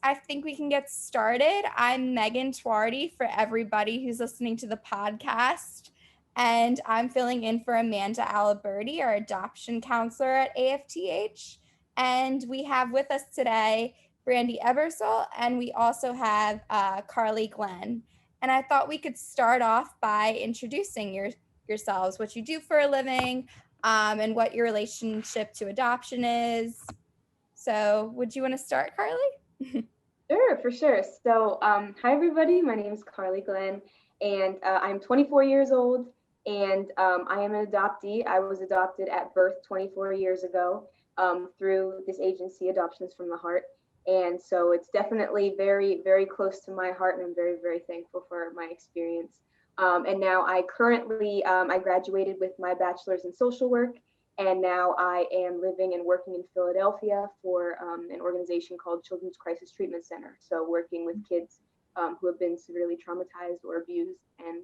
I think we can get started. I'm Meagan Twardy for everybody who's listening to the podcast. And I'm filling in for Amanda Aliberti, our adoption counselor at AFTH. And we have with us today Brandi Ebersole, and we also have Carli Glen. And I thought we could start off by introducing yourselves, what you do for a living, and what your relationship to adoption is. So would you want to start, Carli? Sure, for sure. So, hi everybody. My name is Carli Glen, and I'm 24 years old, and I am an adoptee. I was adopted at birth 24 years ago through this agency, Adoptions from the Heart. And so it's definitely very, very close to my heart, and I'm very, very thankful for my experience. And now I currently, I graduated with my bachelor's in social work, and now I am living and working in Philadelphia for an organization called Children's Crisis Treatment Center. So working with kids who have been severely traumatized or abused. And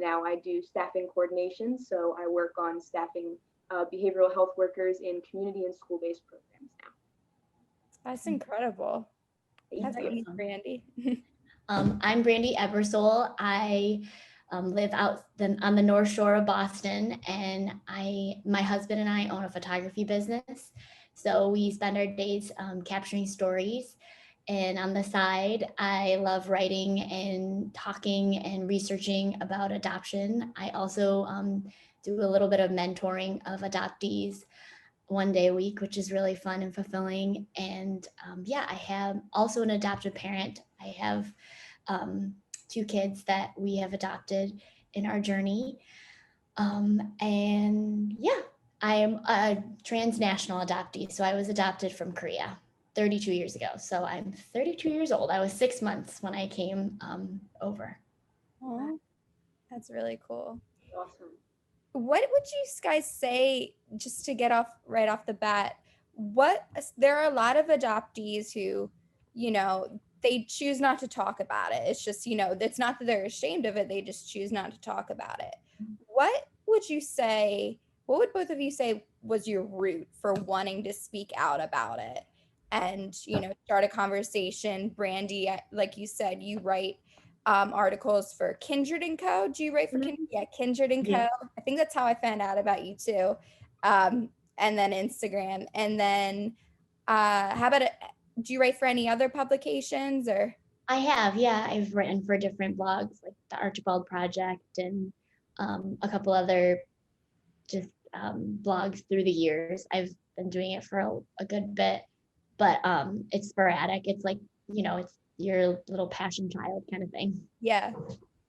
now I do staffing coordination. So I work on staffing behavioral health workers in community and school-based programs now. That's incredible. That's you, Brandi. I'm Brandi Ebersole. I live out on the North Shore of Boston, and my husband and I own a photography business. So we spend our days capturing stories. And on the side, I love writing and talking and researching about adoption. I also do a little bit of mentoring of adoptees one day a week, which is really fun and fulfilling. And I have also an adoptive parent. I have 2 kids that we have adopted in our journey. I am a transnational adoptee. So I was adopted from Korea 32 years ago. So I'm 32 years old. I was 6 months when I came over. Oh, that's really cool. Awesome. What would you guys say, just to get right off the bat, there are a lot of adoptees who, they choose not to talk about it. It's just, it's not that they're ashamed of it. They just choose not to talk about it. What would both of you say was your root for wanting to speak out about it and, start a conversation? Brandi, like you said, you write articles for Kindred & Co. Do you write for Kindred? Yeah, Kindred & Co. Yeah. I think that's how I found out about you too. And then Instagram. And then how about do you write for any other publications or? I have, yeah. I've written for different blogs like the Archibald Project and a couple other just blogs through the years. I've been doing it for a good bit, but it's sporadic. It's like, it's your little passion child kind of thing. Yeah,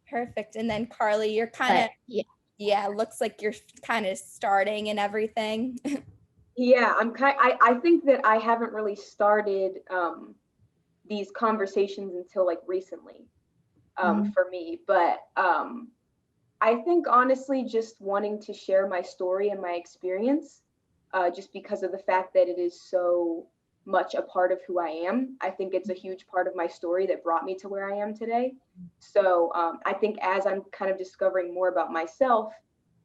perfect. And then Carli, you're kind of, yeah, looks like you're kind of starting and everything. Yeah, I think that I haven't really started these conversations until like recently for me. But I think honestly, just wanting to share my story and my experience, just because of the fact that it is so much a part of who I am. I think it's a huge part of my story that brought me to where I am today. So I think as I'm kind of discovering more about myself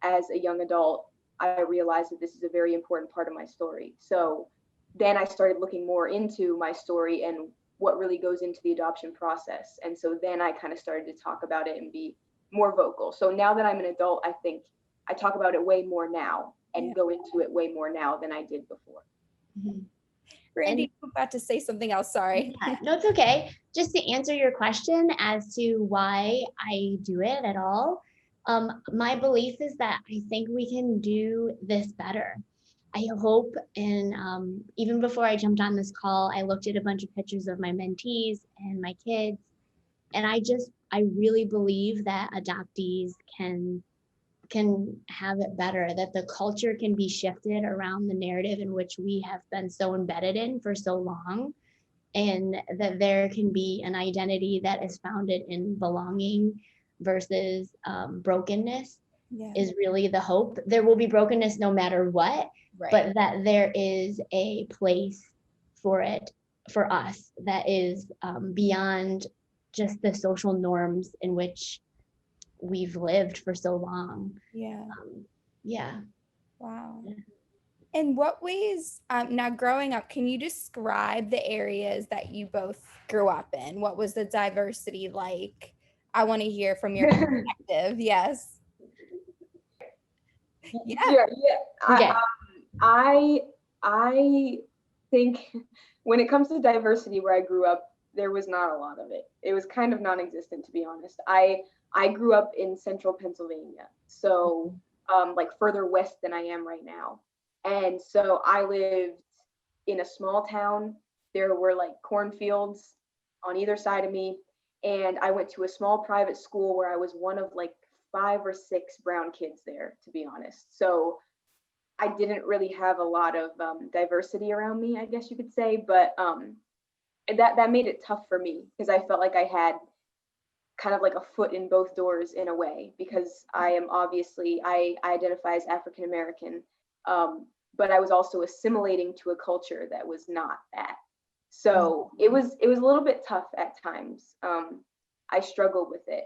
as a young adult, I realized that this is a very important part of my story. So then I started looking more into my story and what really goes into the adoption process. And so then I kind of started to talk about it and be more vocal. So now that I'm an adult, I think I talk about it way more now and go into it way more now than I did before. Mm-hmm. Brandi, I'm about to say something else. Sorry. Yeah, no, it's okay. Just to answer your question as to why I do it at all, my belief is that I think we can do this better. I hope, and even before I jumped on this call, I looked at a bunch of pictures of my mentees and my kids, and I really believe that adoptees can have it better, that the culture can be shifted around the narrative in which we have been so embedded in for so long, and that there can be an identity that is founded in belonging versus brokenness is really the hope. There will be brokenness no matter what, but that there is a place for it, for us, that is beyond just the social norms in which we've lived for so long. Yeah. Yeah. Wow. In what ways, now growing up, can you describe the areas that you both grew up in? What was the diversity like? I want to hear from your perspective. Yes. Yeah. Yeah, yeah. Okay. I think when it comes to diversity where I grew up, there was not a lot of it. It was kind of non-existent, to be honest. I grew up in central Pennsylvania, so like further west than I am right now. And so I lived in a small town. There were like cornfields on either side of me, and I went to a small private school where I was one of like 5 or 6 brown kids there, to be honest. So I didn't really have a lot of diversity around me, I guess you could say, but that made it tough for me because I felt like I had kind of like a foot in both doors in a way, because I am obviously I identify as African American, but I was also assimilating to a culture that was not that. So it was a little bit tough at times. I struggled with it,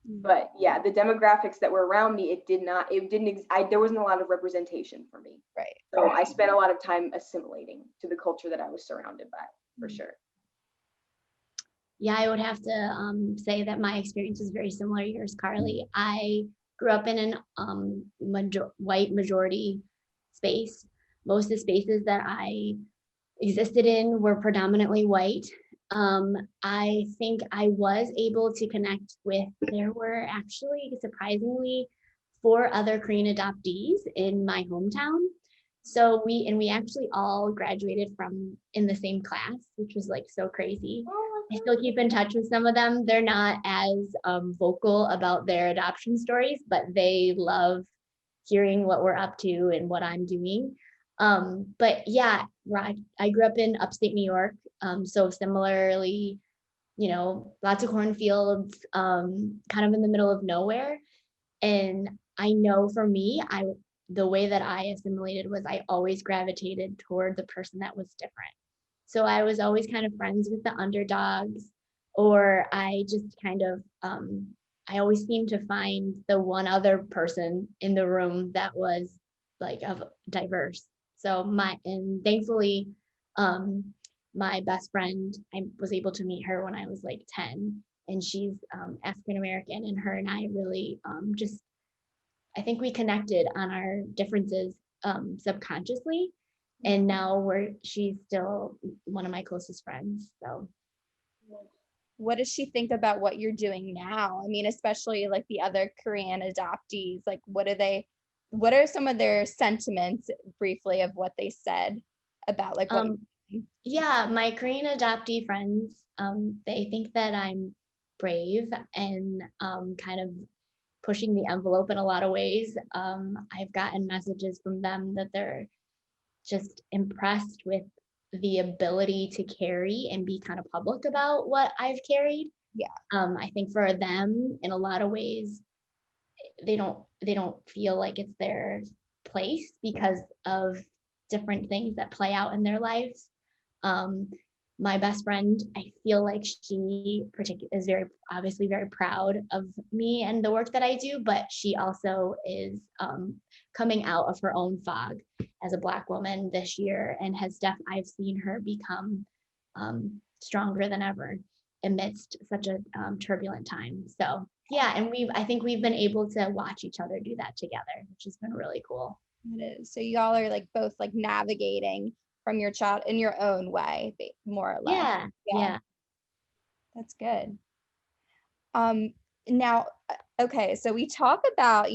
but yeah, the demographics that were around me, there wasn't a lot of representation for me. Right. So I spent a lot of time assimilating to the culture that I was surrounded by, for sure. Yeah, I would have to say that my experience is very similar to yours, Carli. I grew up in an white majority space. Most of the spaces that I existed in were predominantly white. I think I was able to connect with, there were actually surprisingly 4 other Korean adoptees in my hometown. So we actually all graduated from in the same class, which was like so crazy. I still keep in touch with some of them. They're not as vocal about their adoption stories, but they love hearing what we're up to and what I'm doing. But yeah, I grew up in upstate New York. So similarly, lots of cornfields, kind of in the middle of nowhere. And I know for me, the way that I assimilated was I always gravitated toward the person that was different. So I was always kind of friends with the underdogs, or I just kind of, I always seemed to find the one other person in the room that was like of diverse. So and thankfully, my best friend, I was able to meet her when I was like 10, and she's African American, and her and I really I think we connected on our differences subconsciously, and now she's still one of my closest friends. So What does she think about what you're doing now? I mean, especially like the other Korean adoptees, like what are some of their sentiments briefly of what they said about like what yeah, my Korean adoptee friends, they think that I'm brave and kind of pushing the envelope in a lot of ways. I've gotten messages from them that they're just impressed with the ability to carry and be kind of public about what I've carried. Yeah. I think for them, in a lot of ways, they don't feel like it's their place because of different things that play out in their lives. My best friend, I feel like she is very obviously very proud of me and the work that I do, but she also is coming out of her own fog as a Black woman this year, and I've seen her become stronger than ever amidst such a turbulent time. So yeah, and I think we've been able to watch each other do that together, which has been really cool. It is. So y'all are like both like navigating from your child in your own way, more or less. Yeah. That's good. Now, okay, so we talk about,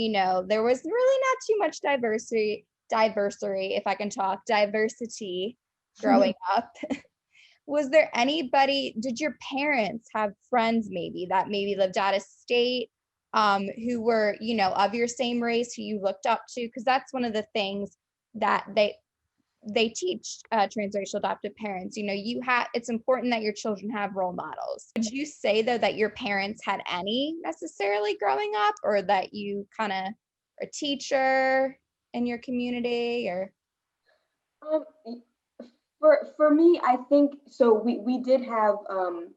there was really not too much diversity, if I can talk, diversity growing up. Was there did your parents have friends maybe that maybe lived out of state, who were, of your same race, who you looked up to? Because that's one of the things that they teach transracial adoptive parents. It's important that your children have role models. Would you say though that your parents had any necessarily growing up, or that you kind of are a teacher in your community, or? For me, I think so. We did have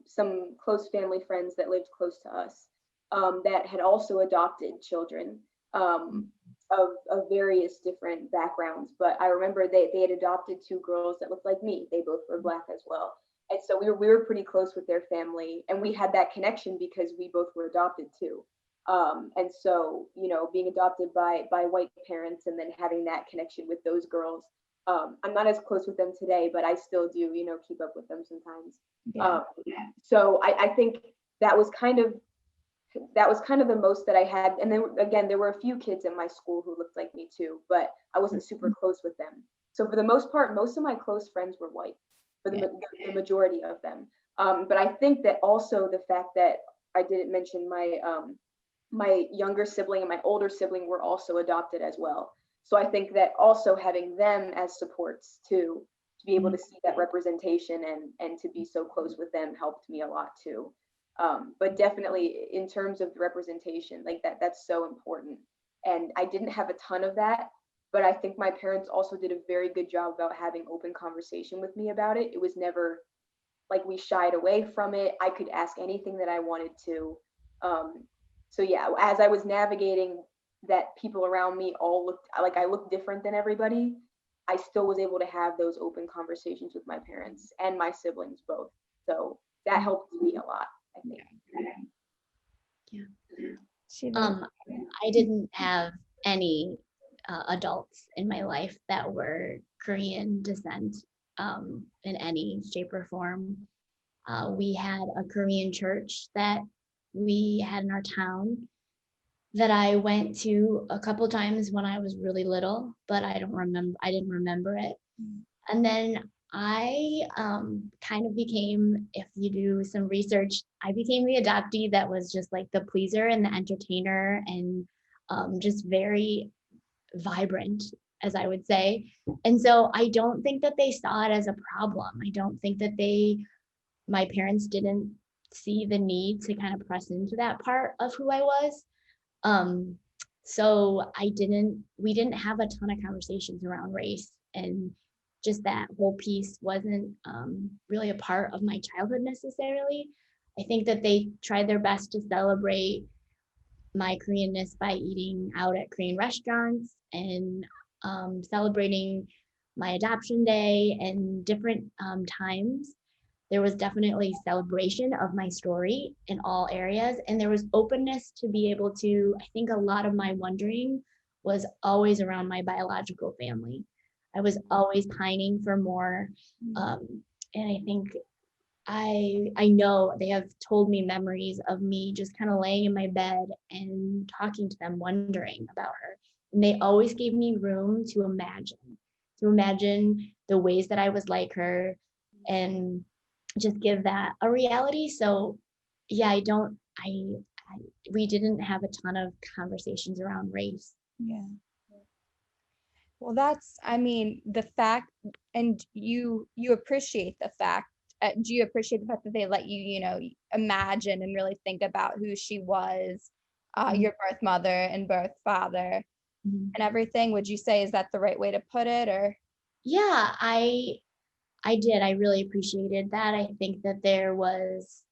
some close family friends that lived close to us, that had also adopted children. of various different backgrounds, but I remember they had adopted two girls that looked like me. They both were Black as well. And so we were pretty close with their family, and we had that connection because we both were adopted too. And so, you know, being adopted by white parents and then having that connection with those girls, I'm not as close with them today, but I still do, you know, keep up with them sometimes. Yeah. So I think that was kind of the most that I had. And then again, there were a few kids in my school who looked like me too, but I wasn't super close with them. So for the most part, most of my close friends were white, for the majority of them. But I think that also the fact that I didn't mention my younger sibling and my older sibling were also adopted as well. So I think that also having them as supports too, to be able to see that representation and to be so close with them helped me a lot too. But definitely in terms of the representation, like that's so important. And I didn't have a ton of that, but I think my parents also did a very good job about having open conversation with me about it. It was never like we shied away from it. I could ask anything that I wanted to. So yeah, as I was navigating that, people around me all looked like I looked different than everybody, I still was able to have those open conversations with my parents and my siblings both. So that helped me a lot, I think. I didn't have any adults in my life that were Korean descent in any shape or form. We had a Korean church that we had in our town that I went to a couple times when I was really little, but I didn't remember it. And then I kind of became, if you do some research, I became the adoptee that was just like the pleaser and the entertainer and just very vibrant, as I would say. And so I don't think that they saw it as a problem. I don't think that my parents didn't see the need to kind of press into that part of who I was. So we didn't have a ton of conversations around race, and just that whole piece wasn't really a part of my childhood necessarily. I think that they tried their best to celebrate my Koreanness by eating out at Korean restaurants and celebrating my adoption day and different times. There was definitely celebration of my story in all areas, and there was openness to be able to, I think a lot of my wondering was always around my biological family. I was always pining for more. And I think I know they have told me memories of me just kind of laying in my bed and talking to them, wondering about her. And they always gave me room to imagine the ways that I was like her and just give that a reality. So yeah, we didn't have a ton of conversations around race. Yeah. Well, the fact, and you appreciate the fact, do you appreciate the fact that they let you, imagine and really think about who she was, your birth mother and birth father and everything? Would you say, is that the right way to put it, or? Yeah, I did. I really appreciated that. I think that there was,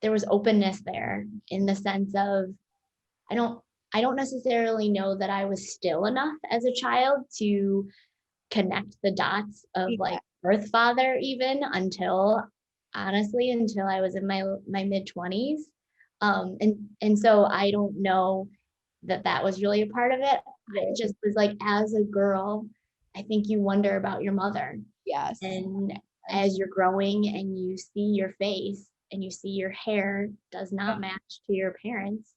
there was openness there in the sense of, I don't necessarily know that I was still enough as a child to connect the dots of like birth father even until I was in my mid-20s. And so I don't know that was really a part of it. It just was like, as a girl, I think you wonder about your mother. Yes. And as you're growing and you see your face and you see your hair does not match to your parents,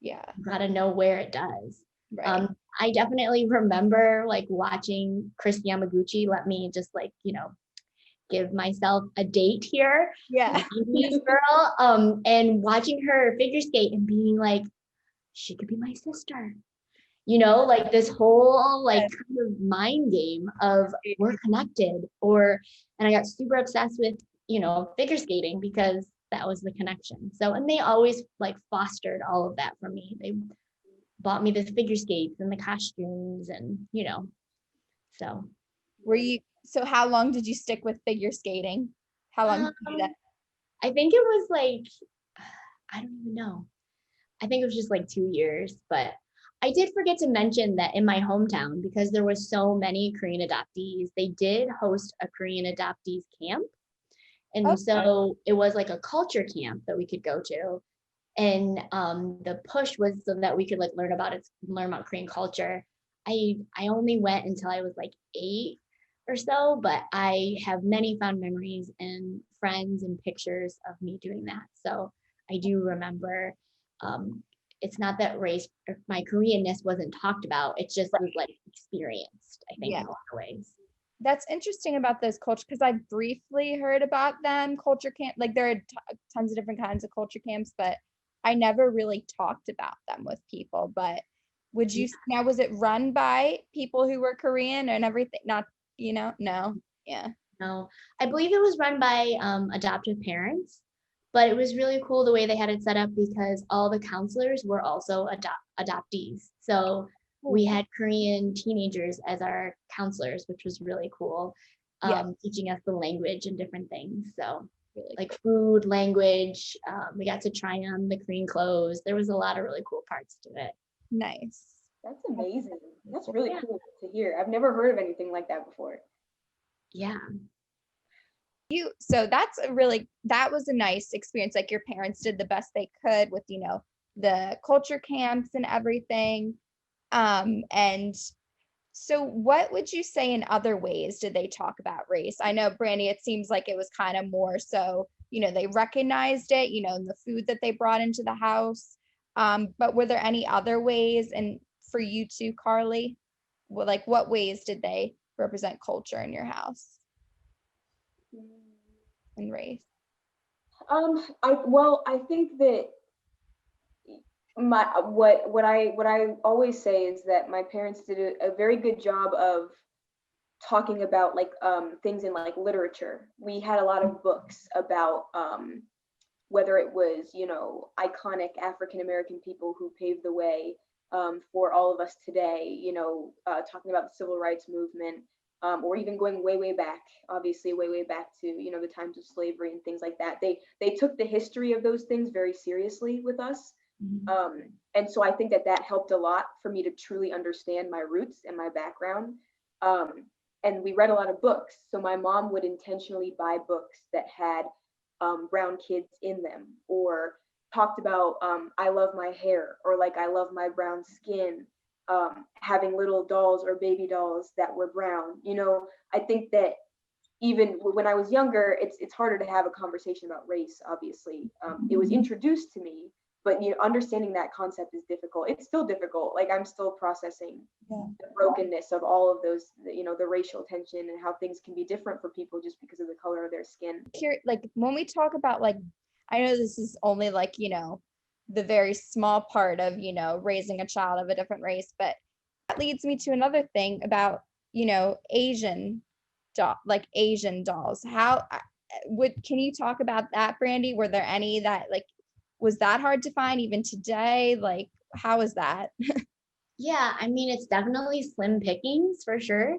you gotta know where it does. Right. I definitely remember like watching Chris Yamaguchi let me just like, give myself a date here. Yeah. 90s girl, and watching her figure skate and being like, she could be my sister. Like this whole like kind of mind game of we're connected, and I got super obsessed with, figure skating because that was the connection. So, and they always like fostered all of that for me. They bought me the figure skates and the costumes and, so. So how long did you stick with figure skating? How long did you do that? I think it was like, I don't even know. I think it was just like 2 years, but I did forget to mention that in my hometown, because there was so many Korean adoptees, they did host a Korean adoptees camp. And so it was like a culture camp that we could go to. And the push was so that we could like learn about Korean culture. I only went until I was like 8 or so, but I have many fond memories and friends and pictures of me doing that. So I do remember. It's not that race or my Koreanness wasn't talked about. It just was like experienced, I think, in a lot of ways. That's interesting about those culture, because I briefly heard about them, culture camp. Like there are tons of different kinds of culture camps, but I never really talked about them with people. But would you now, was it run by people who were Korean and everything? Not, no. Yeah. No, I believe it was run by adoptive parents, but it was really cool the way they had it set up because all the counselors were also adoptees. So we had Korean teenagers as our counselors, which was really cool, teaching us the language and different things. So really like food, language, we got to try on the Korean clothes. There was a lot of really cool parts to it. Nice. That's amazing. That's really cool to hear. I've never heard of anything like that before. Yeah. So that was a nice experience. Like your parents did the best they could with, the culture camps and everything. And so what would you say in other ways did they talk about race? I know, Brandi, it seems like it was kind of more so, they recognized it, in the food that they brought into the house. But were there any other ways? And for you too, Carli, what ways did they represent culture in your house and race? I think that what I always say is that my parents did a very good job of talking about like things in like literature. We had a lot of books about whether it was iconic African American people who paved the way for all of us today, talking about the civil rights movement, or even going way back, obviously way back to the times of slavery and things like that. They took the history of those things very seriously with us. And so I think that helped a lot for me to truly understand my roots and my background. And we read a lot of books. So my mom would intentionally buy books that had brown kids in them, or talked about I love my hair, or like I love my brown skin, having little dolls or baby dolls that were brown. I think that even when I was younger, it's harder to have a conversation about race, obviously. It was introduced to me, but understanding that concept is difficult. It's still difficult. Like I'm still processing the brokenness of all of those, the racial tension and how things can be different for people just because of the color of their skin. Here, like when we talk about I know this is only the very small part of, raising a child of a different race, but that leads me to another thing about, Asian dolls. Can you talk about that, Brandi? Were there any that was that hard to find even today? How is that? Yeah, I mean, it's definitely slim pickings for sure.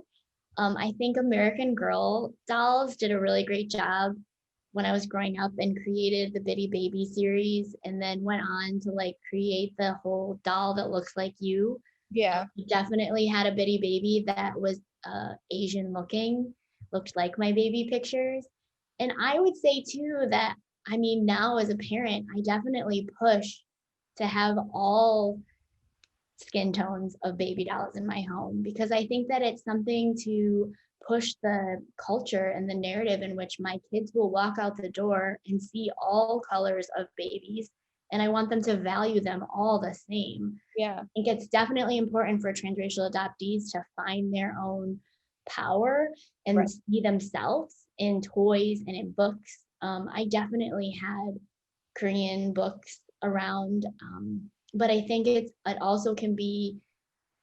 I think American Girl dolls did a really great job when I was growing up and created the Bitty Baby series, and then went on to create the whole doll that looks like you. Yeah. We definitely had a Bitty Baby that was Asian looking, looked like my baby pictures. And I would say too that, I mean, now as a parent, I definitely push to have all skin tones of baby dolls in my home, because I think that it's something to push the culture and the narrative in which my kids will walk out the door and see all colors of babies, and I want them to value them all the same. Yeah. I think it's definitely important for transracial adoptees to find their own power and see themselves in toys and in books. I definitely had Korean books around, but I think it also can be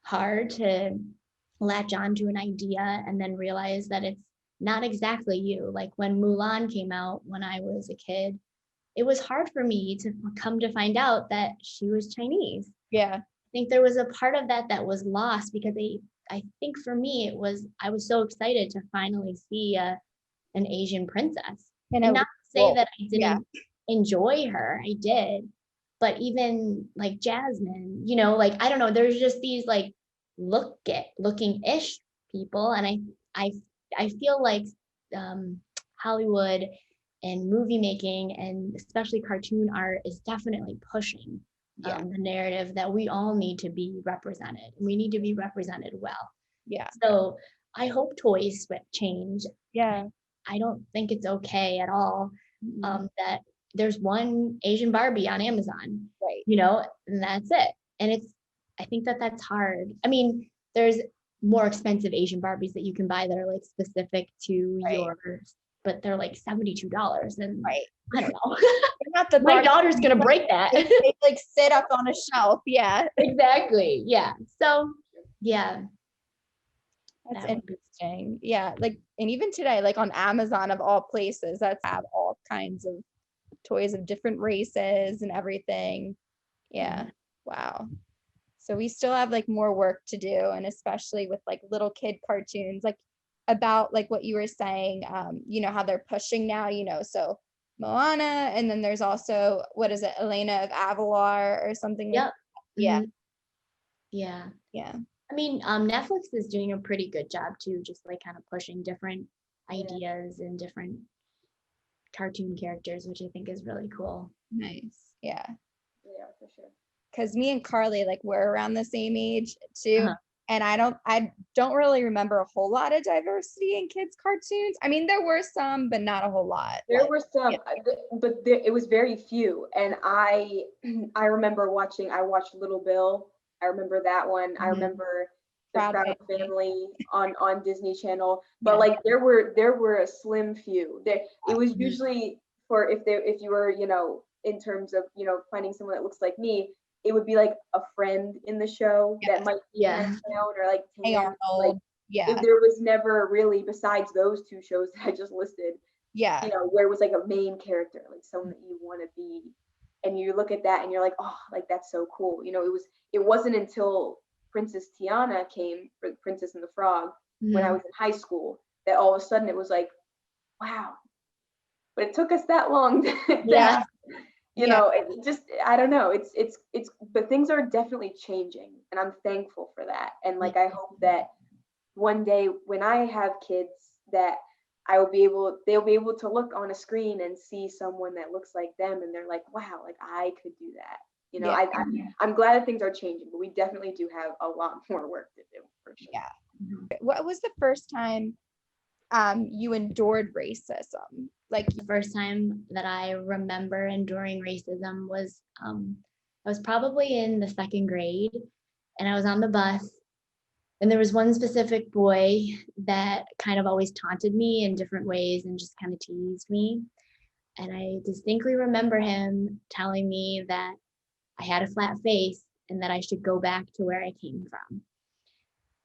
hard to latch on to an idea and then realize that it's not exactly you. Like when Mulan came out when I was a kid, it was hard for me to come to find out that she was Chinese. Yeah. I think there was a part of that was lost because I think for me I was so excited to finally see an Asian princess. And not to say that I didn't enjoy her, I did, but even like Jasmine, you know, like, I don't know, there's just these like looking-ish people. And I feel like Hollywood and movie making, and especially cartoon art, is definitely pushing the narrative that we all need to be represented. We need to be represented well. Yeah. So I hope toys change. Yeah. I don't think it's okay at all that there's one Asian Barbie on Amazon, Right. you know, and that's it. And I think that that's hard. I mean, there's more expensive Asian Barbies that you can buy that are like specific to yours, but they're like $72. And Right. I don't know. They're not the My daughter's going to break that. They like sit up on a shelf. Yeah. Exactly. Yeah. So, yeah. That's interesting. Yeah. Like, and even today, like on Amazon of all places, that's have all kinds of toys of different races and everything. Yeah. Wow. So we still have like more work to do, and especially with like little kid cartoons, like about like what you were saying, you know, how they're pushing now, you know, so Moana, and then there's also, what is it, Elena of Avalor or something. Yep. Like yeah. Yeah. Yeah. I mean, Netflix is doing a pretty good job too, just like kind of pushing different ideas and different cartoon characters, which I think is really cool. Nice. Yeah. Yeah, for sure. Because me and Carli, like, we're around the same age too. And I don't really remember a whole lot of diversity in kids' cartoons. I mean, there were some, but not a whole lot. There were some, but it was very few. And I remember I watched Little Bill. I remember that one. I remember the Proud Family on Disney Channel. But like there were a slim few. It was usually for if you were, you know, in terms of, you know, finding someone that looks like me, it would be like a friend in the show that might be down, or like Hey Arnold. Like, there was never really, besides those two shows that I just listed, you know, where it was like a main character, like someone that you want to be, and you look at that and you're like, oh, like that's so cool. You know, it wasn't until Princess Tiana came for Princess and the Frog when I was in high school that all of a sudden it was like, wow. But it took us that long to you know, it just, I don't know, it's but things are definitely changing, and I'm thankful for that. And like I hope that one day when I have kids that they'll be able to look on a screen and see someone that looks like them, and they're like, wow, like I could do that. You know, I'm glad that things are changing, but we definitely do have a lot more work to do, for sure. Yeah. What was the first time you endured racism? Like, the first time that I remember enduring racism was I was probably in the second grade, and I was on the bus, and there was one specific boy that kind of always taunted me in different ways and just kind of teased me. And I distinctly remember him telling me that I had a flat face and that I should go back to where I came from.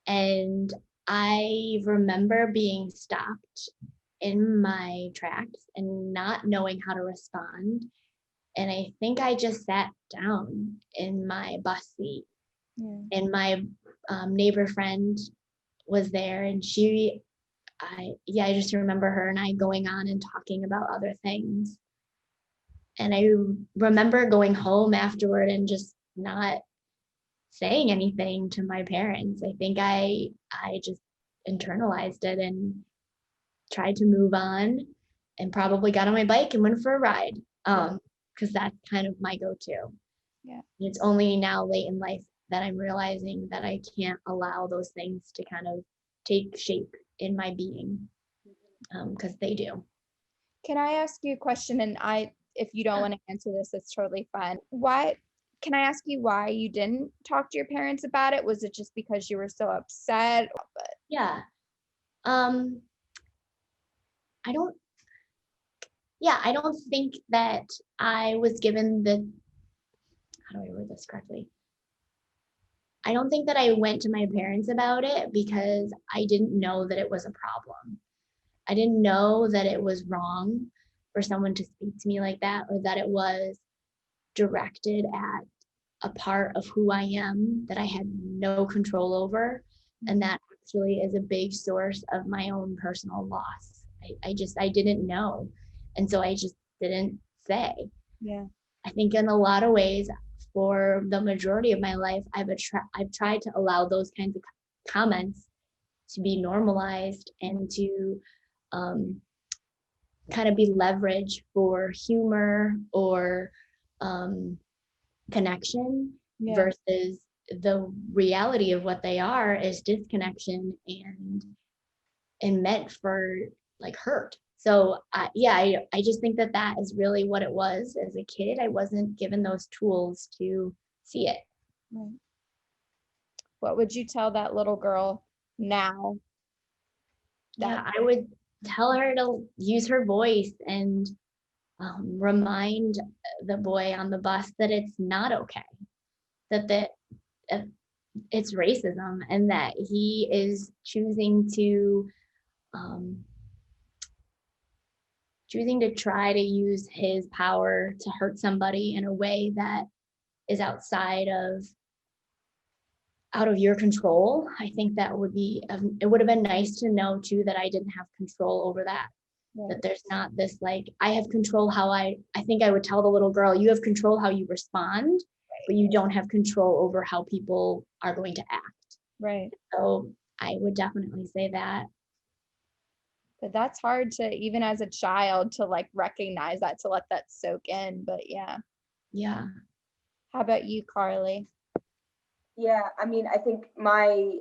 And I remember being stopped in my tracks and not knowing how to respond. And I think I just sat down in my bus seat. And my neighbor friend was there, and I just remember her and I going on and talking about other things. And I remember going home afterward and just not saying anything to my parents. I think I just internalized it and tried to move on, and probably got on my bike and went for a ride, because that's kind of my go-to. And it's only now late in life that I'm realizing that I can't allow those things to kind of take shape in my being, because they do. Can I ask you a question? And if you don't want to answer this, it's totally fine. Can I ask you why you didn't talk to your parents about it? Was it just because you were so upset? Yeah. I don't think that I was given how do I word this correctly? I don't think that I went to my parents about it because I didn't know that it was a problem. I didn't know that it was wrong for someone to speak to me like that, or that it was directed at a part of who I am that I had no control over. And that actually is a big source of my own personal loss. I didn't know. And so I just didn't say. Yeah. I think in a lot of ways, for the majority of my life, I've tried to allow those kinds of comments to be normalized and to kind of be leverage for humor or connection, versus the reality of what they are is disconnection and meant for like hurt. So I just think that is really what it was. As a kid, I wasn't given those tools to see it. Right. What would you tell that little girl now? I would tell her to use her voice and remind the boy on the bus that it's not okay, that it's racism, and that he is choosing to try to use his power to hurt somebody in a way that is out of your control. I think that it would have been nice to know too that I didn't have control over that. Right. That there's not this like, I have control how I think I would tell the little girl, you have control how you respond, right, but you don't have control over how people are going to act. Right. So I would definitely say that. But that's hard to, even as a child, to like recognize that, to let that soak in. But yeah. How about you, Carli? Yeah, I mean, I think my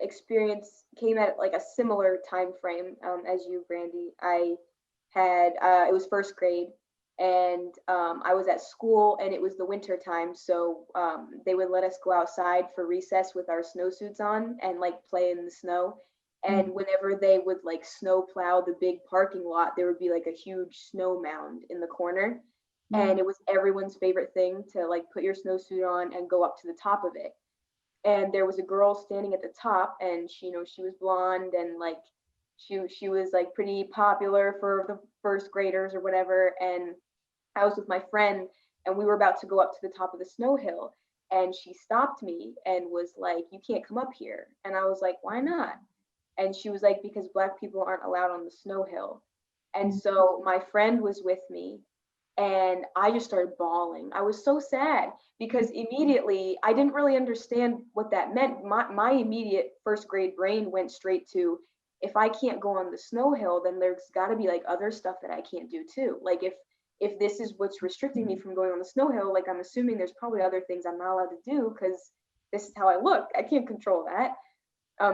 experience came at like a similar time frame as you, Brandi. I had it was first grade, and I was at school, and it was the winter time, so they would let us go outside for recess with our snowsuits on and like play in the snow. And whenever they would like snow plow the big parking lot, there would be like a huge snow mound in the corner. And it was everyone's favorite thing to like put your snowsuit on and go up to the top of it. And there was a girl standing at the top, and she, she was blonde, and like she was like pretty popular for the first graders or whatever. And I was with my friend, and we were about to go up to the top of the snow hill, and she stopped me and was like, "You can't come up here." And I was like, "Why not?" And she was like, "Because Black people aren't allowed on the snow hill." And so my friend was with me, and I just started bawling. I was so sad because immediately I didn't really understand what that meant. My immediate first grade brain went straight to, if I can't go on the snow hill, then there's got to be like other stuff that I can't do too. Like if this is what's restricting me from going on the snow hill, like I'm assuming there's probably other things I'm not allowed to do because this is how I look. I can't control that.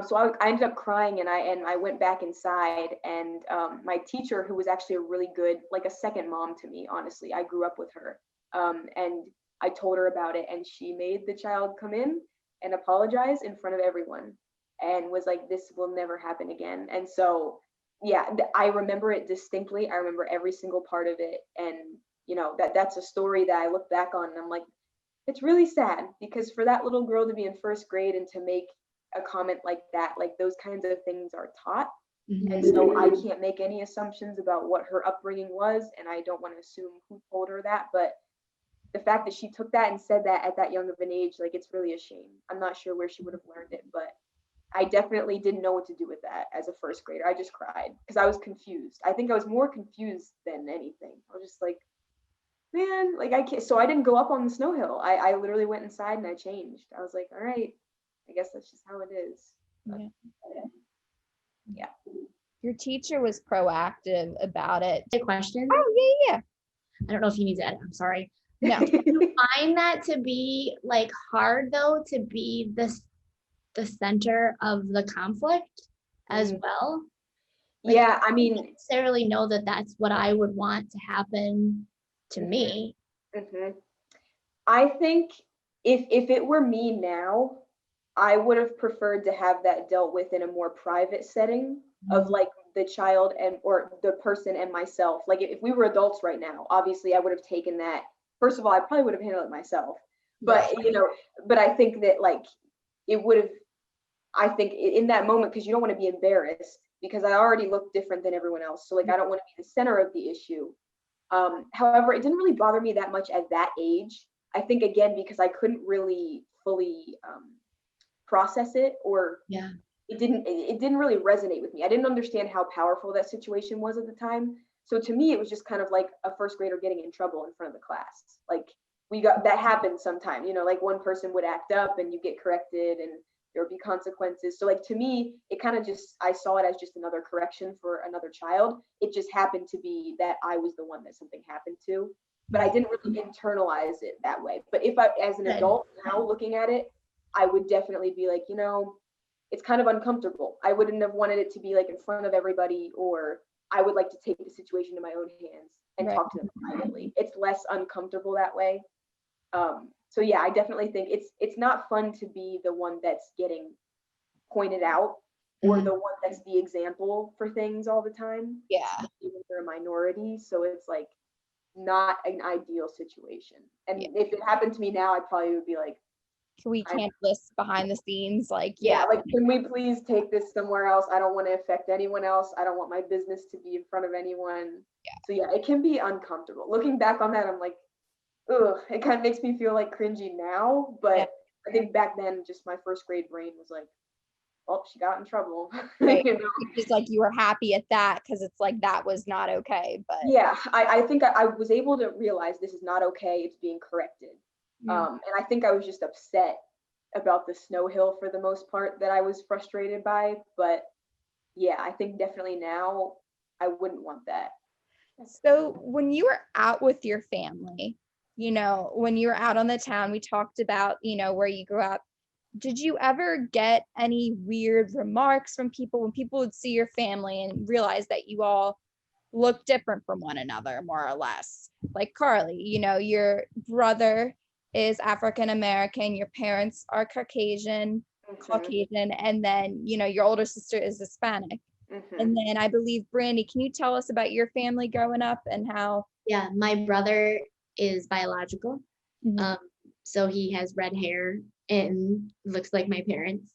So I ended up crying, and I went back inside, and my teacher, who was actually a really good, like a second mom to me, honestly, I grew up with her, and I told her about it, and she made the child come in and apologize in front of everyone, and was like, "This will never happen again." And so, yeah, I remember it distinctly. I remember every single part of it, and that's a story that I look back on, and I'm like, it's really sad, because for that little girl to be in first grade and to make a comment like that, like those kinds of things are taught. And so I can't make any assumptions about what her upbringing was, and I don't want to assume who told her that, but the fact that she took that and said that at that young of an age, like, it's really a shame. I'm not sure where she would have learned it, but I definitely didn't know what to do with that as a first grader. I just cried because I was confused. I think I was more confused than anything. I was just like, man, like, I can't. So I didn't go up on the snow hill. I literally went inside and I changed. I was like, all right, I guess that's just how it is. Yeah. Your teacher was proactive about it. A question? Oh, yeah. I don't know if you need to edit. I'm sorry. No. Do you find that to be like hard though, to be the center of the conflict as well? Like, yeah, I mean, don't necessarily know that that's what I would want to happen to me. I think if it were me now, I would have preferred to have that dealt with in a more private setting of like the child and or the person and myself. Like if we were adults right now, obviously I would have taken that. First of all, I probably would have handled it myself. But but I think that like it would have, I think in that moment, because you don't want to be embarrassed, because I already look different than everyone else. So like I don't want to be the center of the issue. However, it didn't really bother me that much at that age. I think again because I couldn't really fully process it, or it didn't really resonate with me. I didn't understand how powerful that situation was at the time. So to me, it was just kind of like a first grader getting in trouble in front of the class. Like that happened sometime, like one person would act up and you get corrected and there would be consequences. So like to me, it kind of just, I saw it as just another correction for another child. It just happened to be that I was the one that something happened to, but I didn't really internalize it that way. But if I, as an adult now looking at it, I would definitely be like, it's kind of uncomfortable. I wouldn't have wanted it to be like in front of everybody, or I would like to take the situation in my own hands and talk to them privately. It's less uncomfortable that way. So yeah, I definitely think it's not fun to be the one that's getting pointed out or the one that's the example for things all the time. Yeah. Even if they're a minority. So it's like not an ideal situation. And if it happened to me now, I probably would be like, can we handle this behind the scenes? Like, like, can we please take this somewhere else? I don't want to affect anyone else. I don't want my business to be in front of anyone. So yeah, it can be uncomfortable. Looking back on that, I'm like, ugh, it kind of makes me feel like cringy now. But I think back then, just my first grade brain was like, well, she got in trouble. Right. Just like you were happy at that because it's like that was not okay. But yeah, I think I was able to realize this is not okay. It's being corrected. And I think I was just upset about the snow hill for the most part that I was frustrated by. But yeah, I think definitely now I wouldn't want that. So when you were out with your family, when you were out on the town, we talked about, where you grew up. Did you ever get any weird remarks from people when people would see your family and realize that you all look different from one another, more or less? Like Carli, your brother is African American, your parents are Caucasian, and then, your older sister is Hispanic. And then I believe, Brandi, can you tell us about your family growing up and how? Yeah, my brother is biological. So he has red hair and looks like my parents,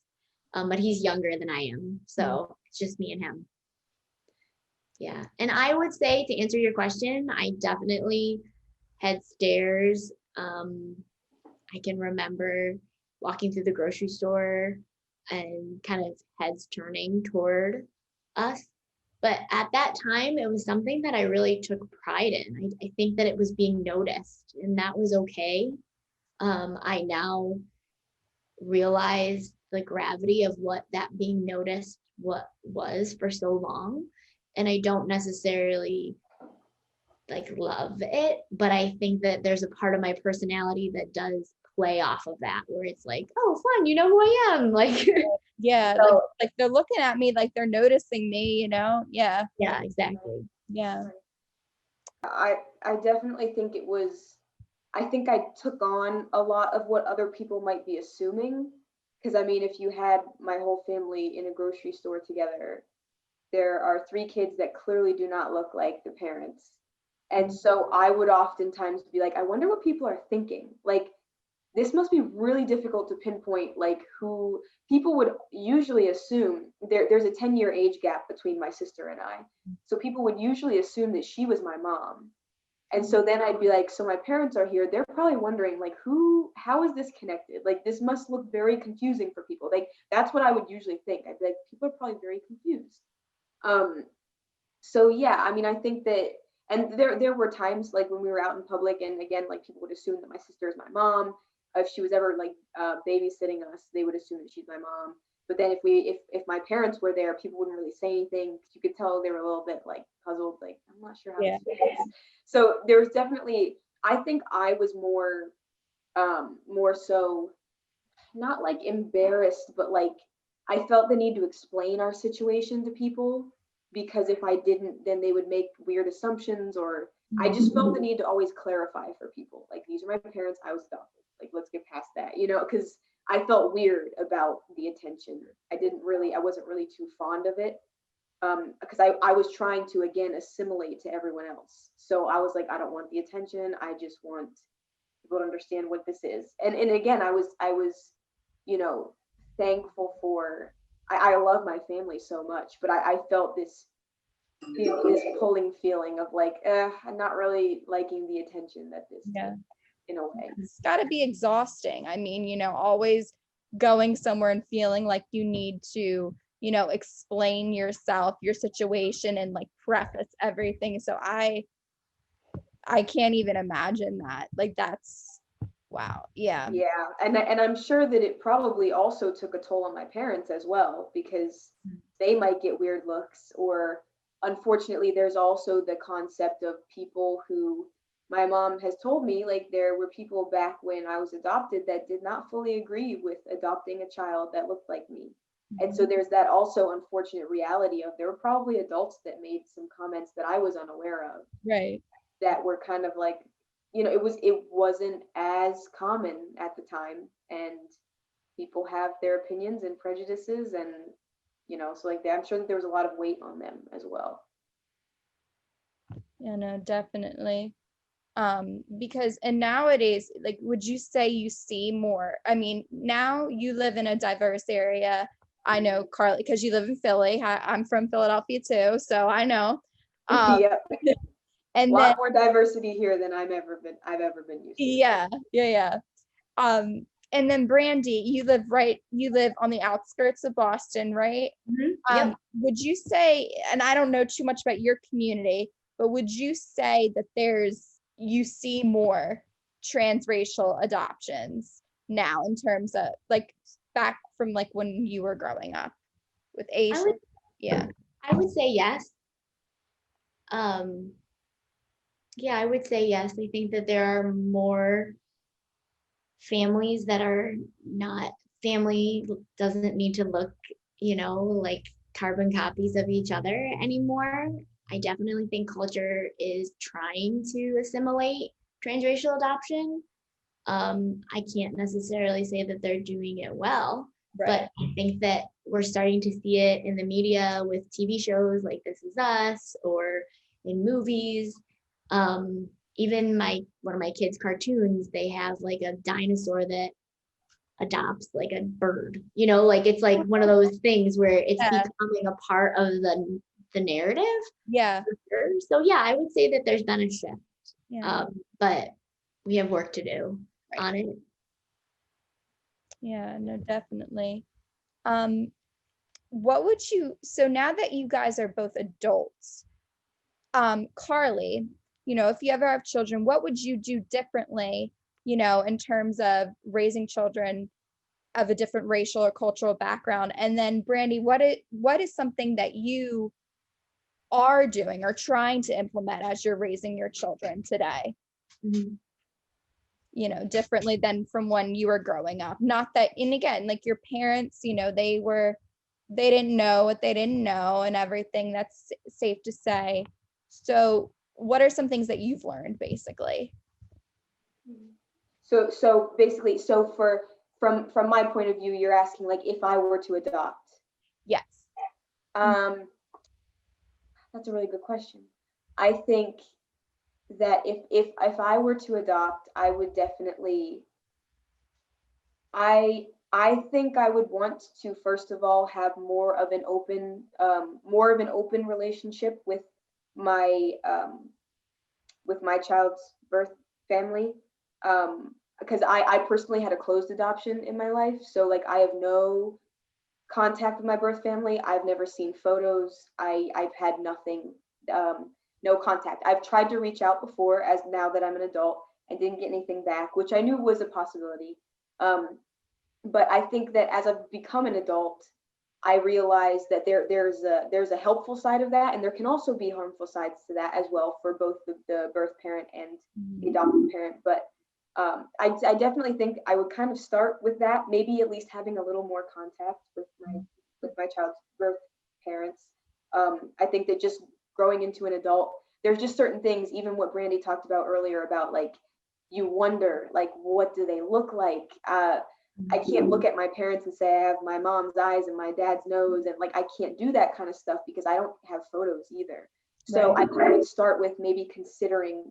but he's younger than I am. So it's just me and him. Yeah. And I would say, to answer your question, I definitely had stares. I can remember walking through the grocery store and kind of heads turning toward us. But at that time, it was something that I really took pride in. I think that it was being noticed, and that was okay. I now realize the gravity of what that being noticed was for so long. And I don't necessarily like love it, but I think that there's a part of my personality that does play off of that, where it's like, oh, fun, you know who I am. Like, yeah, so, like they're looking at me, like they're noticing me, Yeah, exactly. Yeah. I definitely think I think I took on a lot of what other people might be assuming. Because I mean, if you had my whole family in a grocery store together, there are 3 kids that clearly do not look like the parents. And so I would oftentimes be like, I wonder what people are thinking. Like, this must be really difficult to pinpoint, like who people would usually assume. There's a 10-year age gap between my sister and I. So people would usually assume that she was my mom. And so then I'd be like, so my parents are here. They're probably wondering, like, how is this connected? Like, this must look very confusing for people. Like, that's what I would usually think. I'd be like, people are probably very confused. So yeah, I mean, I think that, and there were times like when we were out in public, and again, like people would assume that my sister is my mom. If she was ever like babysitting us, they would assume that she's my mom. But then if my parents were there, people wouldn't really say anything. You could tell they were a little bit like puzzled, like, I'm not sure how this is. So there was definitely, I think I was more so not like embarrassed, but like I felt the need to explain our situation to people, because if I didn't, then they would make weird assumptions, or I just felt the need to always clarify for people. Like, these are my parents, I was adopted. Like, let's get past that, because I felt weird about the attention. I wasn't really too fond of it, because I was trying to, again, assimilate to everyone else. So I was like, I don't want the attention. I just want people to understand what this is. And again, I was, thankful for, I love my family so much, but I felt this pulling feeling of like, I'm not really liking the attention that this Yeah. in a way. It's got to be exhausting. I mean, always going somewhere and feeling like you need to explain yourself, your situation, and like preface everything. So I can't even imagine that. Like that's wow. Yeah. Yeah, and I'm sure that it probably also took a toll on my parents as well, because they might get weird looks, or unfortunately there's also the concept of people who, my mom has told me, like there were people back when I was adopted that did not fully agree with adopting a child that looked like me. And so there's that also unfortunate reality of there were probably adults that made some comments that I was unaware of, Right. that were kind of like, it wasn't as common at the time, and people have their opinions and prejudices, and so like that, I'm sure that there was a lot of weight on them as well. Yeah, no, definitely. Because and nowadays, like, would you say you see more? I mean, now you live in a diverse area. I know, Carli, because you live in Philly. I'm from Philadelphia too, so I know. Yep. A And then lot more diversity here than I've ever been used to. yeah. And then Brandi, you live on the outskirts of Boston, right? Yep. Would you say, and I don't know too much about your community, but would you say that you see more transracial adoptions now in terms of like back from like when you were growing up with I Asian? would Yeah. I would say yes. Yeah, I would say yes. I think that there are more families that are not, family doesn't need to look, like carbon copies of each other anymore. I definitely think culture is trying to assimilate transracial adoption. I can't necessarily say that they're doing it well, but Right. I think that we're starting to see it in the media with TV shows like This Is Us, or in movies. Even one of my kids' cartoons, they have like a dinosaur that adopts like a bird. Like it's like one of those things where it's Yeah. becoming a part of the narrative. Yeah. So yeah, I would say that there's been a shift. Yeah. But we have work to do on it. Yeah, no, definitely. What would you, so now that you guys are both adults, Carli, if you ever have children, what would you do differently, in terms of raising children of a different racial or cultural background? And then Brandi, what is something that you are doing or trying to implement as you're raising your children today? Mhm. Differently than from when you were growing up. Not that, and again, like your parents, they didn't know what they didn't know and everything. That's safe to say. So what are some things that you've learned basically? So basically, from my point of view, you're asking like if I were to adopt. Yes. That's a really good question. I think that if I were to adopt, I would definitely, I think I would want to first of all have more of an open relationship with my child's birth family, because I personally had a closed adoption in my life, so like I have no contact with my birth family. I've never seen photos. I've had nothing, no contact. I've tried to reach out before, as now that I'm an adult, and didn't get anything back, which I knew was a possibility. But I think that as I've become an adult, I realize that there's a helpful side of that, and there can also be harmful sides to that as well for both the birth parent and the adoptive parent. But I definitely think I would kind of start with that, maybe at least having a little more contact with my child's birth parents. I think that just growing into an adult, there's just certain things, even what Brandi talked about earlier about like you wonder like what do they look like. I can't look at my parents and say I have my mom's eyes and my dad's nose, and like I can't do that kind of stuff because I don't have photos either. So Right. I would start with maybe considering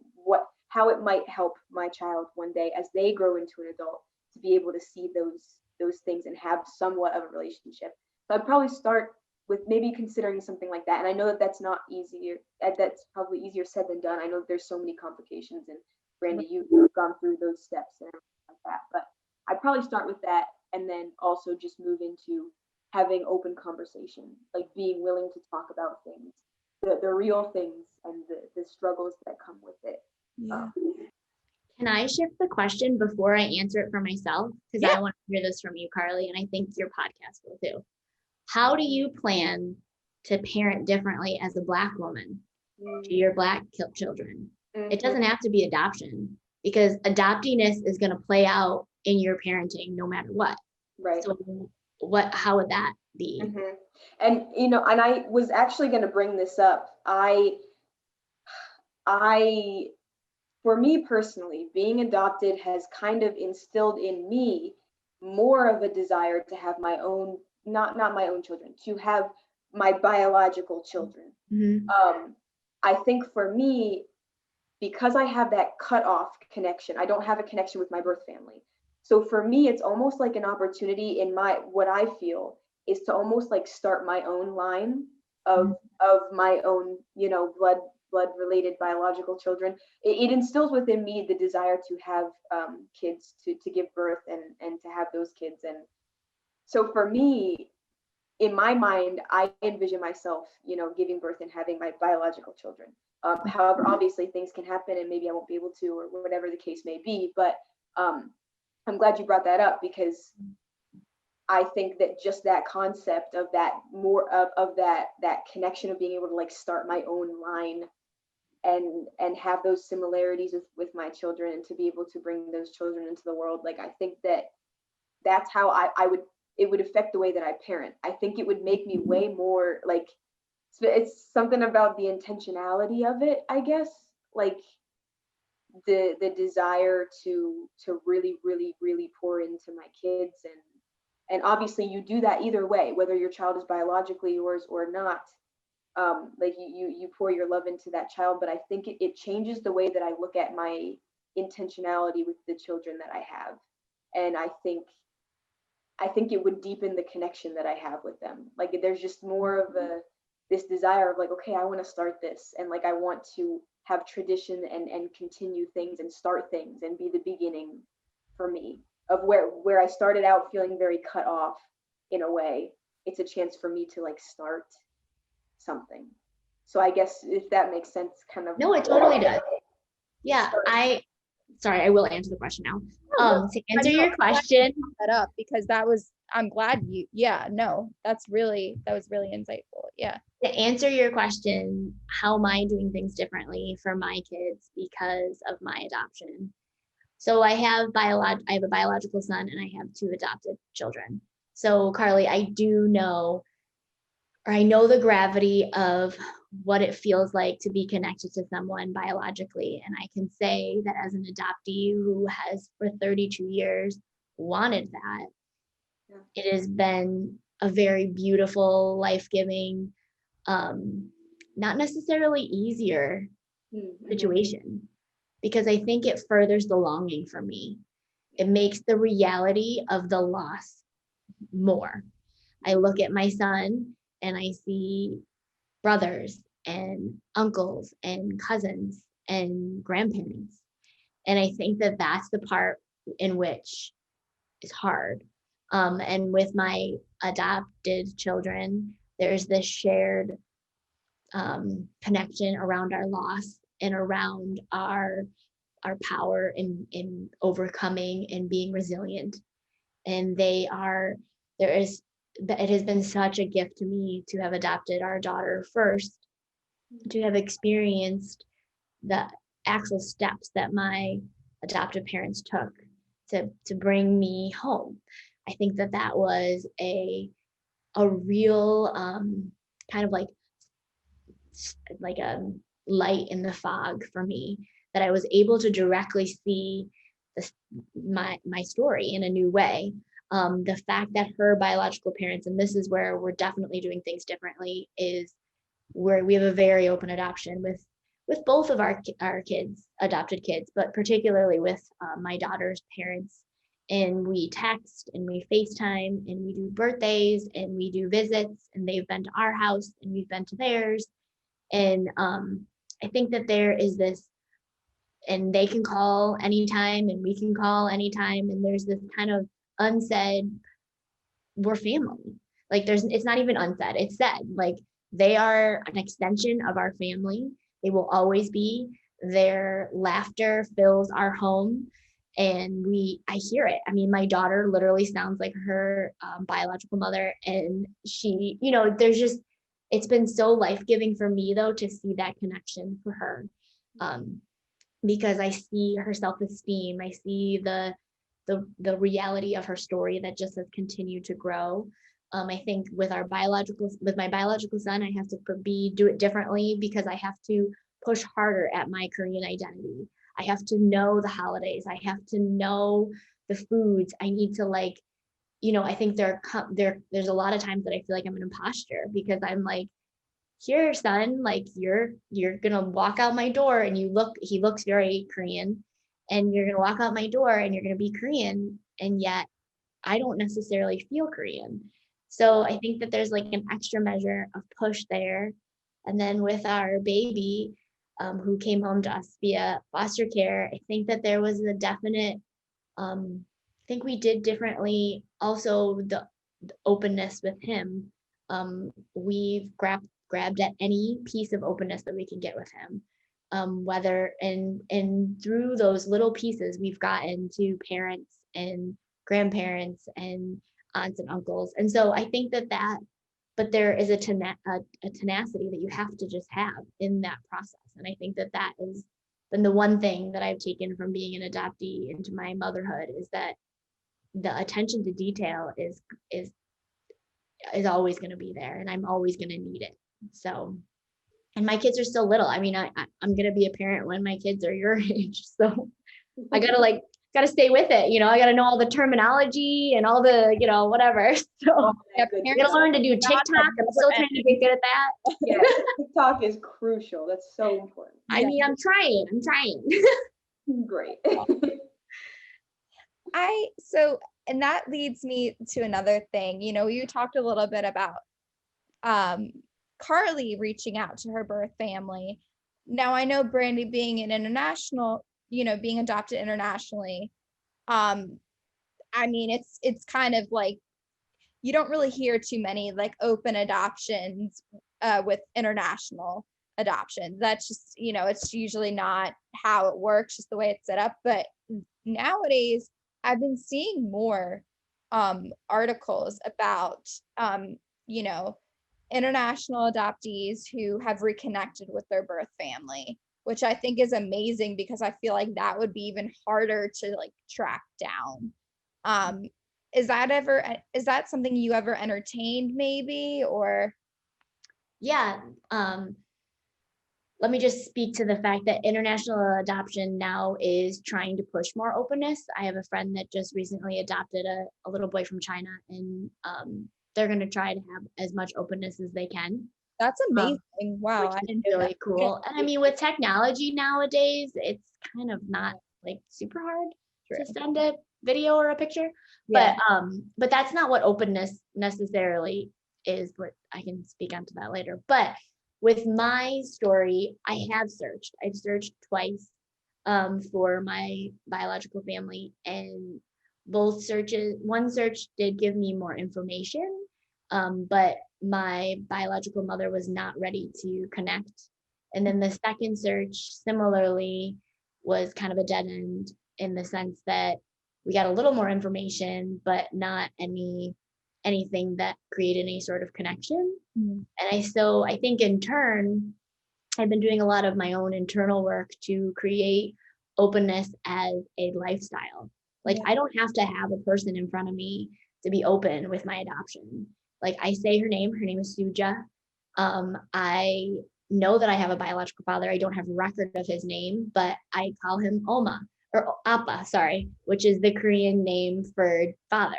how it might help my child one day as they grow into an adult to be able to see those things and have somewhat of a relationship. So I'd probably start with maybe considering something like that. And I know that that's not easier. That's probably easier said than done. I know there's so many complications, and Brandi, you've gone through those steps and everything like that. But I'd probably start with that, and then also just move into having open conversation, like being willing to talk about things, the real things and the struggles that come with it. Yeah. Can I shift the question before I answer it for myself? Because Yeah. I want to hear this from you, Carli, and I think your podcast will too. How do you plan to parent differently as a Black woman to your Black children? It doesn't have to be adoption, because adopteeness is going to play out in your parenting no matter what. Right. So how would that be? And, and I was actually going to bring this up. For me personally, being adopted has kind of instilled in me more of a desire to have my own, not my own children, to have my biological children. I think for me, because I have that cut-off connection, I don't have a connection with my birth family. So for me, it's almost like an opportunity in what I feel is to almost like start my own line of my own, blood related biological children. It instills within me the desire to have kids, to give birth and to have those kids. And so for me, in my mind, I envision myself, giving birth and having my biological children. However, obviously things can happen and maybe I won't be able to, or whatever the case may be. But I'm glad you brought that up, because I think that just that concept of that more of that connection of being able to like start my own line and have those similarities with my children, and to be able to bring those children into the world. Like, I think that's how it would affect the way that I parent. I think it would make me way more like, it's something about the intentionality of it, I guess, like the desire to really, really, really pour into my kids. And obviously you do that either way, whether your child is biologically yours or not. Like you pour your love into that child, but I think it changes the way that I look at my intentionality with the children that I have. And I think it would deepen the connection that I have with them. Like, there's just more of this desire of like, okay, I want to start this, and like I want to have tradition and continue things and start things and be the beginning for me of where I started out feeling very cut off in a way. It's a chance for me to like start something. So I guess if that makes sense, kind of. No, it totally does. Yeah, sorry, I will answer the question now. To answer your question, that up, because I'm glad that was really insightful. Yeah. To answer your question, how am I doing things differently for my kids because of my adoption? So I have a biological son and I have 2 adopted children. So Carli, I know the gravity of what it feels like to be connected to someone biologically. And I can say that as an adoptee who has for 32 years wanted that, it has been a very beautiful, life-giving, not necessarily easier situation, because I think it furthers the longing for me. It makes the reality of the loss more. I look at my son and I see brothers and uncles and cousins and grandparents. And I think that that's the part in which is hard. And with my adopted children, there's this shared connection around our loss and around our power in overcoming and being resilient. And it has been such a gift to me to have adopted our daughter first, to have experienced the actual steps that my adoptive parents took to bring me home. I think that was a real kind of like a light in the fog for me, that I was able to directly see my story in a new way. The fact that her biological parents, and this is where we're definitely doing things differently, is where we have a very open adoption with both of our kids, adopted kids, but particularly with my daughter's parents. And we text and we FaceTime and we do birthdays and we do visits, and they've been to our house and we've been to theirs. And I think that there is this, and they can call anytime and we can call anytime. And there's this kind of unsaid, we're family. Like it's not even unsaid, it's said. Like they are an extension of our family. They will always be. Their laughter fills our home, and I hear it. I mean, my daughter literally sounds like her biological mother, and she, there's just, it's been so life-giving for me though to see that connection for her, because I see her self-esteem. I see the reality of her story that just has continued to grow. I think with my biological son, I have to do it differently, because I have to push harder at my Korean identity. I have to know the holidays. I have to know the foods. I need to I think there's a lot of times that I feel like I'm an imposter, because I'm like, here, son, like you're gonna walk out my door and he looks very Korean, and you're gonna walk out my door and you're gonna be Korean, and yet I don't necessarily feel Korean. So I think that there's like an extra measure of push there. And then with our baby, who came home to us via foster care, I think that there was a definite, I think we did differently. Also, the openness with him. We've grabbed at any piece of openness that we can get with him. Whether and through those little pieces, we've gotten to parents and grandparents and aunts and uncles. And so I think but there is a tenacity that you have to just have in that process. And I think that is then the one thing that I've taken from being an adoptee into my motherhood, is that the attention to detail is always going to be there, and I'm always going to need it. So, and my kids are still little. I mean, I'm going to be a parent when my kids are your age. So I gotta stay with it. I gotta know all the terminology and all the, whatever. So I gotta learn to do TikTok. I'm still trying to get good at that. Yeah, TikTok is crucial. That's so important. I mean, I'm trying. Great. And that leads me to another thing. You talked a little bit about Carli reaching out to her birth family. Now I know Brandi being an international, being adopted internationally. I mean, it's kind of like, you don't really hear too many like open adoptions with international adoption. That's just, it's usually not how it works, just the way it's set up. But nowadays I've been seeing more articles about international adoptees who have reconnected with their birth family, which I think is amazing, because I feel like that would be even harder to like track down. Is that something you ever entertained maybe, or? Yeah. Let me just speak to the fact that international adoption now is trying to push more openness. I have a friend that just recently adopted a little boy from China, and they're going to try to have as much openness as they can. That's amazing. Wow. I didn't really cool. And I mean, with technology nowadays, it's kind of not like super hard to send a video or a picture. Yeah. But that's not what openness necessarily is. But I can speak onto that later. But with my story, I've searched twice for my biological family, and one search did give me more information, but my biological mother was not ready to connect. And then the second search similarly was kind of a dead end, in the sense that we got a little more information, but not anything that created any sort of connection. Mm-hmm. And I think in turn, I've been doing a lot of my own internal work to create openness as a lifestyle. Like, I don't have to have a person in front of me to be open with my adoption. Like, I say her name is Suja. I know that I have a biological father. I don't have record of his name, but I call him Oma, or Appa, sorry, which is the Korean name for father.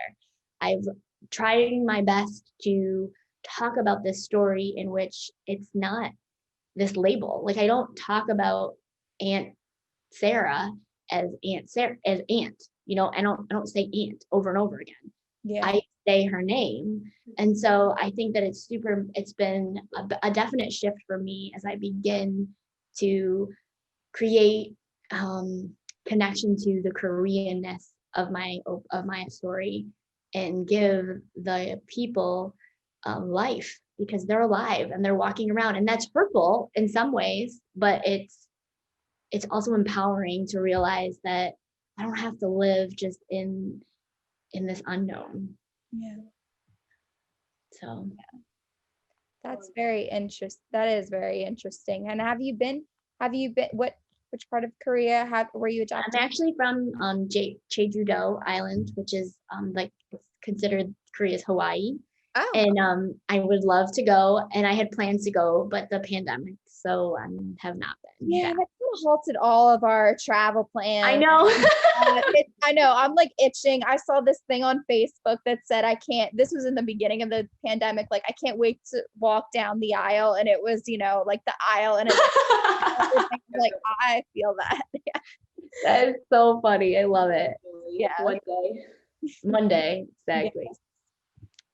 I've tried my best to talk about this story in which it's not this label. Like, I don't talk about Aunt Sarah as Aunt Sarah, as Aunt, I don't say Aunt over and over again. Yeah. I say her name. And so I think that it's been a definite shift for me as I begin to create connection to the Koreanness of my story, and give the people life because they're alive and they're walking around, and that's hurtful in some ways, but it's also empowering to realize that I don't have to live just in this unknown. Yeah. So That's very interesting. That is very interesting. And have you been, which part of Korea were you I'm adopted? actually from Jeju-do Island, which is like it's considered Korea's Hawaii. Oh, And I would love to go, and I had plans to go, but the pandemic, so I have not been. yeah, back. that kind of halted all of our travel plans. I know. I know. I'm like itching. I saw this thing on Facebook that said this was in the beginning of the pandemic, like I can't wait to walk down the aisle, and it was, like the aisle and like I feel that. Yeah. That is so funny. I love it. Yeah. One day, exactly. Yeah.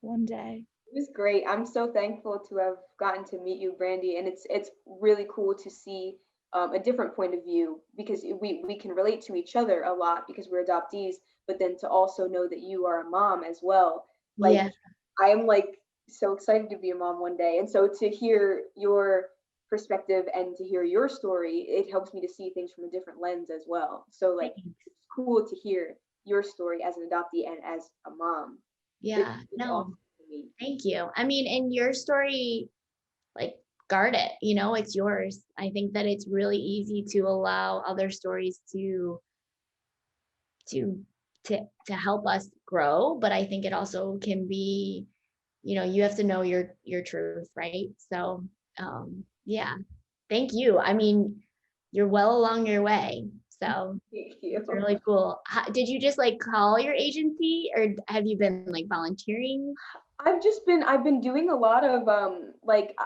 One day. It was great. I'm so thankful to have gotten to meet you, Brandi, and it's really cool to see a different point of view, because we can relate to each other a lot because we're adoptees, but then to also know that you are a mom as well. Like, Yeah. I am like so excited to be a mom one day, and so to hear your perspective and to hear your story, it helps me to see things from a different lens as well. So like, it's cool to hear your story as an adoptee and as a mom. Yeah. It's No. awesome to me. Thank you. I mean, in your story, like, guard it, it's yours. I think that it's really easy to allow other stories to help us grow, but I think it also can be, you have to know your truth, right? So yeah, thank you. I mean, you're well along your way, so Thank you. it's really cool. Did you just like call your agency, or have you been like volunteering? I've been doing a lot of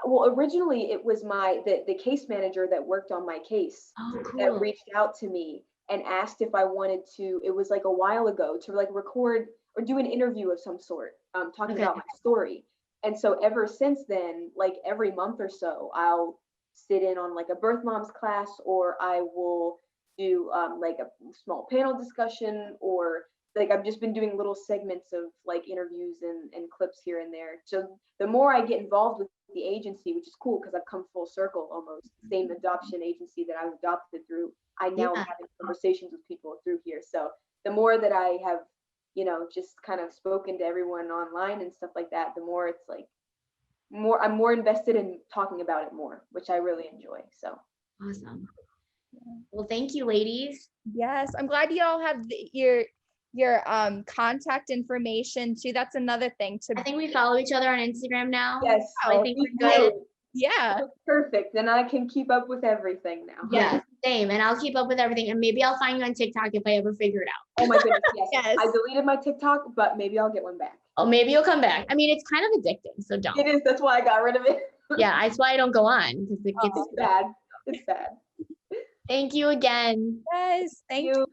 originally it was the case manager that worked on my case Oh, that cool. reached out to me and asked if I wanted to, it was like a while ago, to like record or do an interview of some sort, talking Okay. about my story. And so ever since then, like every month or so, I'll sit in on like a birth moms class, or I will do like a small panel discussion, or like I've just been doing little segments of like interviews and clips here and there. So the more I get involved with the agency, which is cool because I've come full circle almost, same adoption agency that I was adopted through, I now am having conversations with people through here. So the more that I have, just kind of spoken to everyone online and stuff like that, the more it's like I'm more invested in talking about it more, which I really enjoy. So Awesome. Well, thank you, ladies. Yes, I'm glad you all have your contact information too. That's another thing I think we follow each other on Instagram now. yes, I think we're good. Yeah. Perfect. Then I can keep up with everything now. Yeah, same. And I'll keep up with everything. And maybe I'll find you on TikTok if I ever figure it out. Oh my goodness, yes. Yes. I deleted my TikTok, but maybe I'll get one back. Oh, maybe you'll come back. I mean, it's kind of addicting, so don't. It is. That's why I got rid of it. Yeah, that's why I don't go on, because it gets It's bad. It's bad. Thank you again. Yes. Thank you.